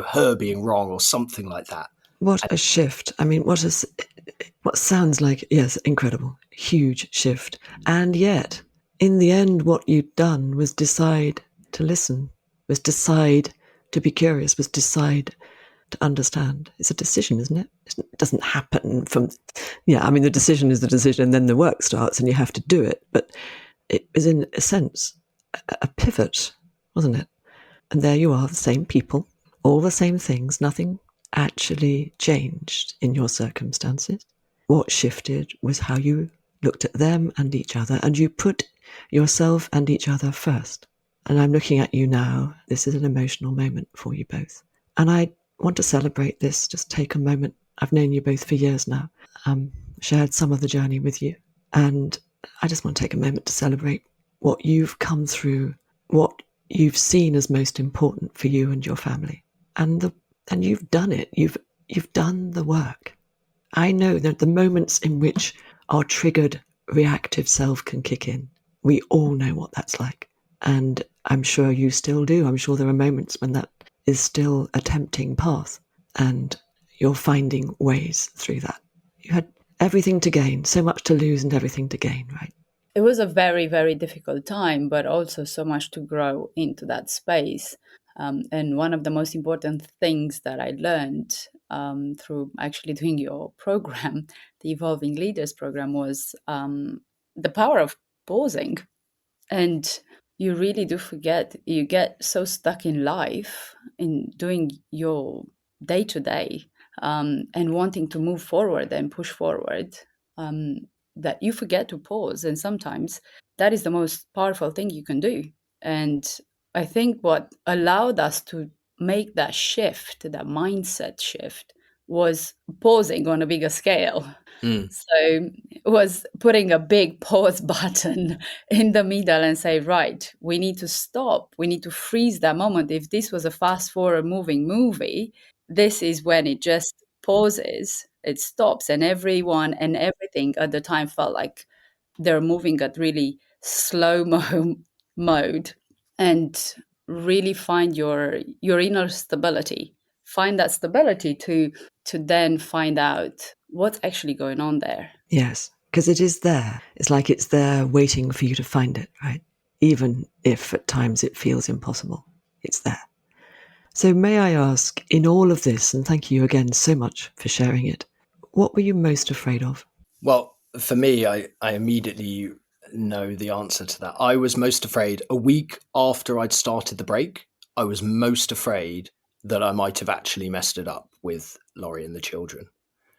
her being wrong or something like that. What a shift. I mean, what sounds like, yes, incredible, huge shift. And yet, in the end, what you'd done was decide to listen, was decide to be curious, was decide to understand. It's a decision, isn't it? It doesn't happen the decision is the decision, and then the work starts and you have to do it. But it was, in a sense, a pivot, wasn't it? And there you are, the same people, all the same things, nothing actually changed in your circumstances. What shifted was how you looked at them and each other, and you put yourself and each other first. And I'm looking at you now. This is an emotional moment for you both. And I want to celebrate this, just take a moment. I've known you both for years now, shared some of the journey with you. And I just want to take a moment to celebrate what you've come through, what you've seen as most important for you and your family. And you've done it. You've done the work. I know that the moments in which our triggered reactive self can kick in, we all know what that's like. And I'm sure you still do. I'm sure there are moments when that is still a tempting path and you're finding ways through that. You had everything to gain, so much to lose and everything to gain, right? It was a very, very difficult time, but also so much to grow into that space. And one of the most important things that I learned through actually doing your program, the Evolving Leaders program, was the power of pausing. And you really do forget, you get so stuck in life, in doing your day to day and wanting to move forward and push forward, that you forget to pause. And sometimes that is the most powerful thing you can do. And I think what allowed us to make that shift, that mindset shift, was pausing on a bigger scale. So it was putting a big pause button in the middle and say, right, we need to stop. We need to freeze that moment. If this was a fast forward moving movie, this is when it just pauses, it stops, and everyone and everything at the time felt like they're moving at really slow mode, and really find your inner stability. Find that stability to then find out what's actually going on there. Yes, because it is there. It's like it's there waiting for you to find it, right? Even if at times it feels impossible, it's there. So may I ask, in all of this, and thank you again so much for sharing it, what were you most afraid of? Well, for me, I immediately know the answer to that. I was most afraid a week after I'd started the break. I was most afraid that I might have actually messed it up with Laurie and the children.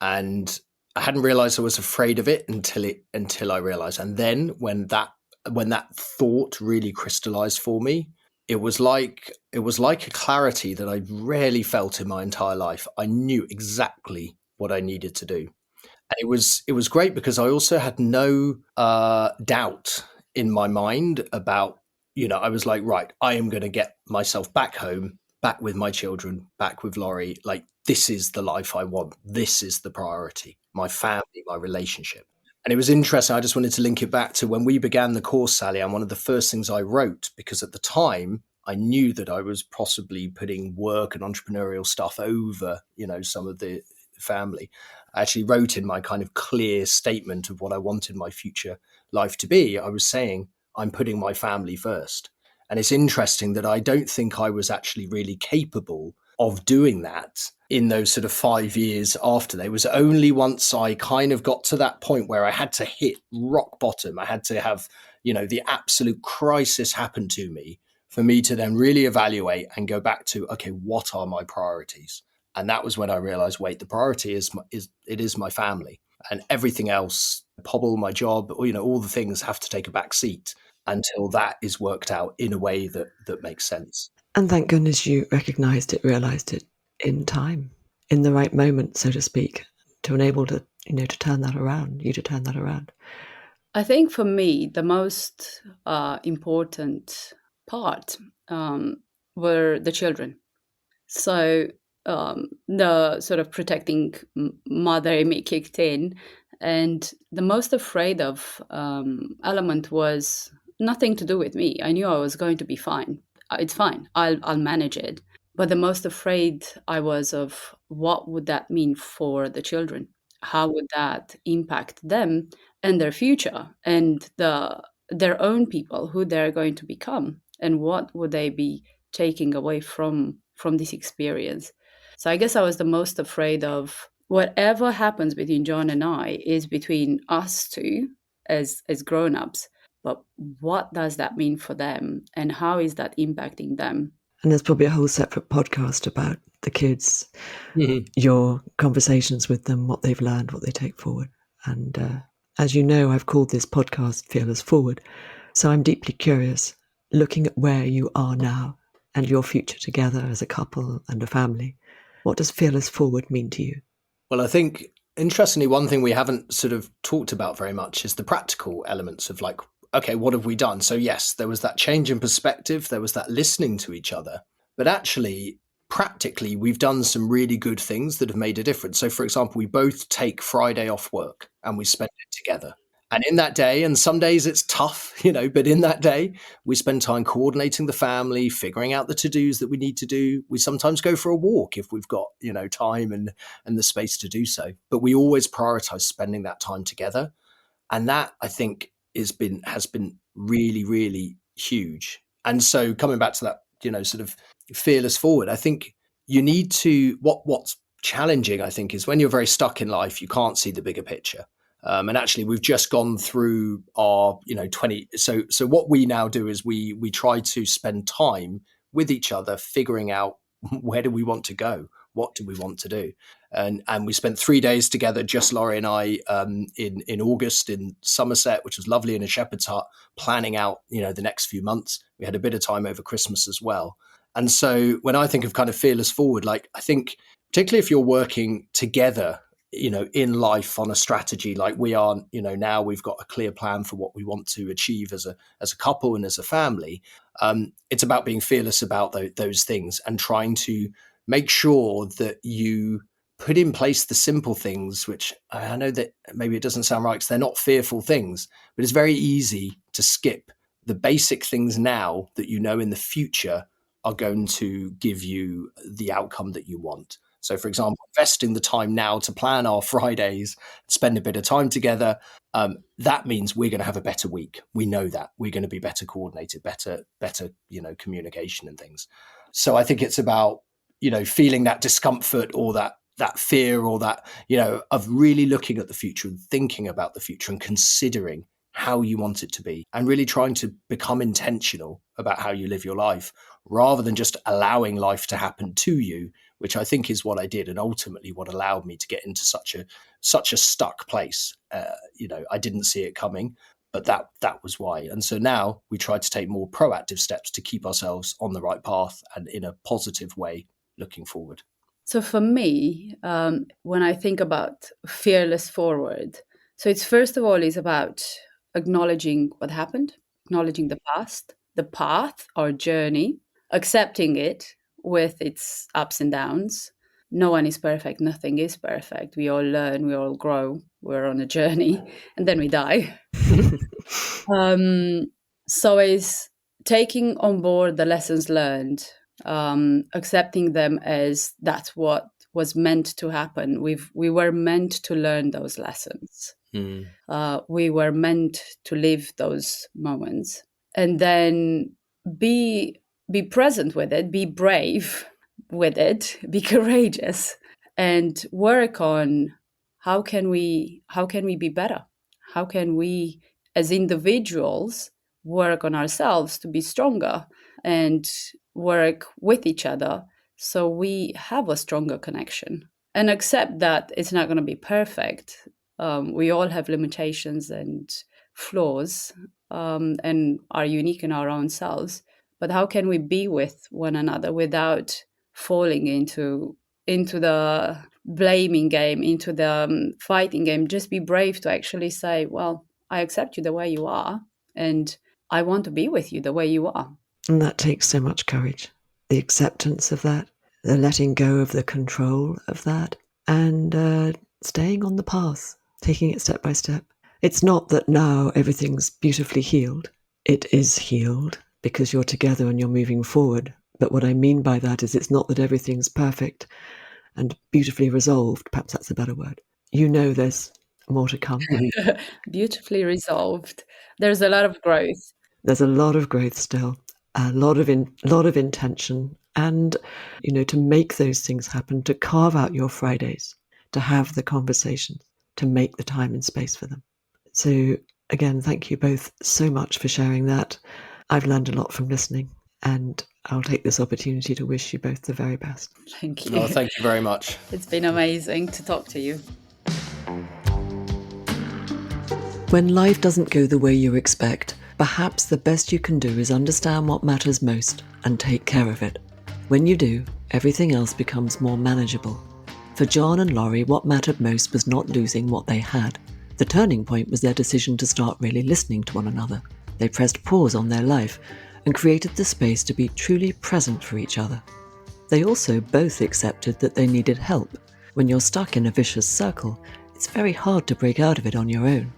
And I hadn't realized I was afraid of it until I realized. And then when that thought really crystallized for me, it was like a clarity that I'd rarely felt in my entire life. I knew exactly what I needed to do. And it was great because I also had no doubt in my mind about, I was like, right, I am going to get myself back home, back with my children, back with Laurie. Like, this is the life I want. This is the priority, my family, my relationship. And it was interesting. I just wanted to link it back to when we began the course, Sally. And one of the first things I wrote, because at the time I knew that I was possibly putting work and entrepreneurial stuff over, some of the family. I actually wrote in my kind of clear statement of what I wanted my future life to be. I was saying, I'm putting my family first. And it's interesting that I don't think I was actually really capable of doing that in those sort of 5 years after. It was only once I kind of got to that point where I had to hit rock bottom. I had to have, the absolute crisis happen to me for me to then really evaluate and go back to, okay, what are my priorities? And that was when I realized, wait, the priority is my family, and everything else, Pobble, my job, all the things have to take a back seat until that is worked out in a way that makes sense. And thank goodness you recognised it, realised it in time, in the right moment, so to speak, to enable to, to turn that around. I think for me, the most important part were the children. So the sort of protecting mother in me kicked in, and the most afraid of element was nothing to do with me. I knew I was going to be fine. It's fine. I'll manage it. But the most afraid I was of what would that mean for the children? How would that impact them and their future and their own people, who they're going to become, and what would they be taking away from this experience? So I guess I was the most afraid of whatever happens between Jon and I is between us two as grown-ups. But what does that mean for them, and how is that impacting them? And there's probably a whole separate podcast about the kids, Mm-hmm. your conversations with them, what they've learned, what they take forward. And as you know, I've called this podcast Fearless Forward. So I'm deeply curious, looking at where you are now and your future together as a couple and a family. What does Fearless Forward mean to you? Well, I think, interestingly, one thing we haven't sort of talked about very much is the practical elements of like, okay, what have we done? So yes, there was that change in perspective. There was that listening to each other. But actually, practically, we've done some really good things that have made a difference. So for example, we both take Friday off work and we spend it together. And in that day, and some days it's tough, but in that day, we spend time coordinating the family, figuring out the to-dos that we need to do. We sometimes go for a walk if we've got, time and the space to do so. But we always prioritize spending that time together. And that, I think, has been really, really huge. And so coming back to that, sort of fearless forward, I think you need to, what's challenging, I think, is when you're very stuck in life, you can't see the bigger picture. And actually, we've just gone through our, 20. So what we now do is we try to spend time with each other, figuring out where do we want to go, what do we want to do, and we spent 3 days together, just Lori and I, in August in Somerset, which was lovely, in a shepherd's hut, planning out the next few months. We had a bit of time over Christmas as well. And so when I think of kind of fearless forward, like I think particularly if you're working together, in life on a strategy like we are, now we've got a clear plan for what we want to achieve as a couple and as a family. It's about being fearless about those things and trying to make sure that you put in place the simple things, which I know that maybe it doesn't sound right because they're not fearful things, but it's very easy to skip the basic things now that in the future are going to give you the outcome that you want. So, for example, investing the time now to plan our Fridays, spend a bit of time together, that means we're going to have a better week. We know that we're going to be better coordinated, better, communication and things. So I think it's about, feeling that discomfort or that fear or that, of really looking at the future and thinking about the future and considering how you want it to be and really trying to become intentional about how you live your life rather than just allowing life to happen to you, which I think is what I did and ultimately what allowed me to get into such a stuck place. I didn't see it coming, but that was why. And so now we try to take more proactive steps to keep ourselves on the right path and in a positive way looking forward. So for me, when I think about fearless forward, so it's first of all is about acknowledging what happened, acknowledging the past, the path or journey, accepting it with its ups and downs, no one is perfect. Nothing is perfect. We all learn, we all grow. We're on a journey, and then we die. So it's taking on board the lessons learned, accepting them as that's what was meant to happen. We were meant to learn those lessons. We were meant to live those moments, and then be present with it, be brave with it, be courageous, and work on how can we be better? How can we, as individuals, work on ourselves to be stronger and work with each other so we have a stronger connection, and accept that it's not going to be perfect. We all have limitations and flaws, and are unique in our own selves. But how can we be with one another without falling into the blaming game, into the fighting game? Just be brave to actually say, well, I accept you the way you are, and I want to be with you the way you are. And that takes so much courage. The acceptance of that, the letting go of the control of that, and staying on the path, taking it step by step. It's not that now everything's beautifully healed. It is healed because you're together and you're moving forward. But what I mean by that is it's not that everything's perfect and beautifully resolved. Perhaps that's a better word. You know there's more to come. Beautifully resolved. There's a lot of growth. There's a lot of growth still, a lot of intention, and to make those things happen, to carve out your Fridays, to have the conversations, to make the time and space for them. So again, thank you both so much for sharing that. I've learned a lot from listening, and I'll take this opportunity to wish you both the very best. Thank you. Oh, thank you very much. It's been amazing to talk to you. When life doesn't go the way you expect, perhaps the best you can do is understand what matters most and take care of it. When you do, everything else becomes more manageable. For Jon and Lori, what mattered most was not losing what they had. The turning point was their decision to start really listening to one another. They pressed pause on their life and created the space to be truly present for each other. They also both accepted that they needed help. When you're stuck in a vicious circle, it's very hard to break out of it on your own.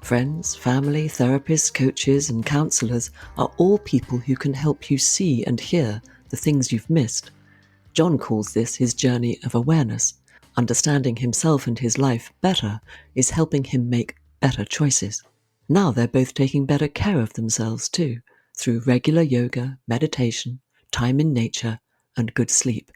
Friends, family, therapists, coaches, and counselors are all people who can help you see and hear the things you've missed. Jon calls this his journey of awareness. Understanding himself and his life better is helping him make better choices. Now they're both taking better care of themselves too, through regular yoga, meditation, time in nature, and good sleep.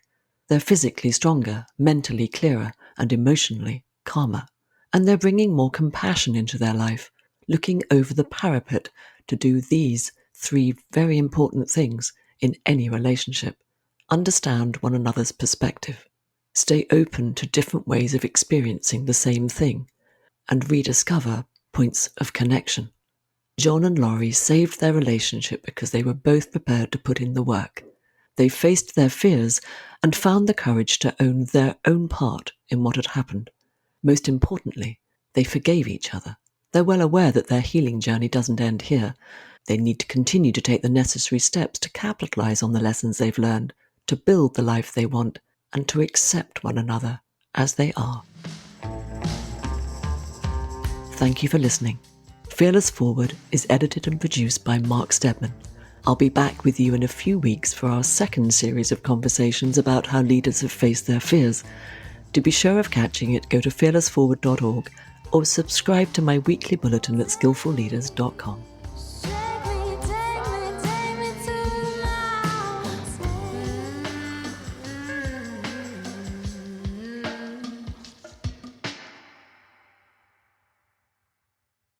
They're physically stronger, mentally clearer, and emotionally calmer. And they're bringing more compassion into their life, looking over the parapet to do these 3 very important things in any relationship. Understand one another's perspective. Stay open to different ways of experiencing the same thing, and rediscover points of connection. Jon and Lori saved their relationship because they were both prepared to put in the work. They faced their fears and found the courage to own their own part in what had happened. Most importantly, they forgave each other. They're well aware that their healing journey doesn't end here. They need to continue to take the necessary steps to capitalize on the lessons they've learned, to build the life they want, and to accept one another as they are. Thank you for listening. Fearless Forward is edited and produced by Mark Stedman. I'll be back with you in a few weeks for our second series of conversations about how leaders have faced their fears. To be sure of catching it, go to fearlessforward.org or subscribe to my weekly bulletin at skillfulleaders.com.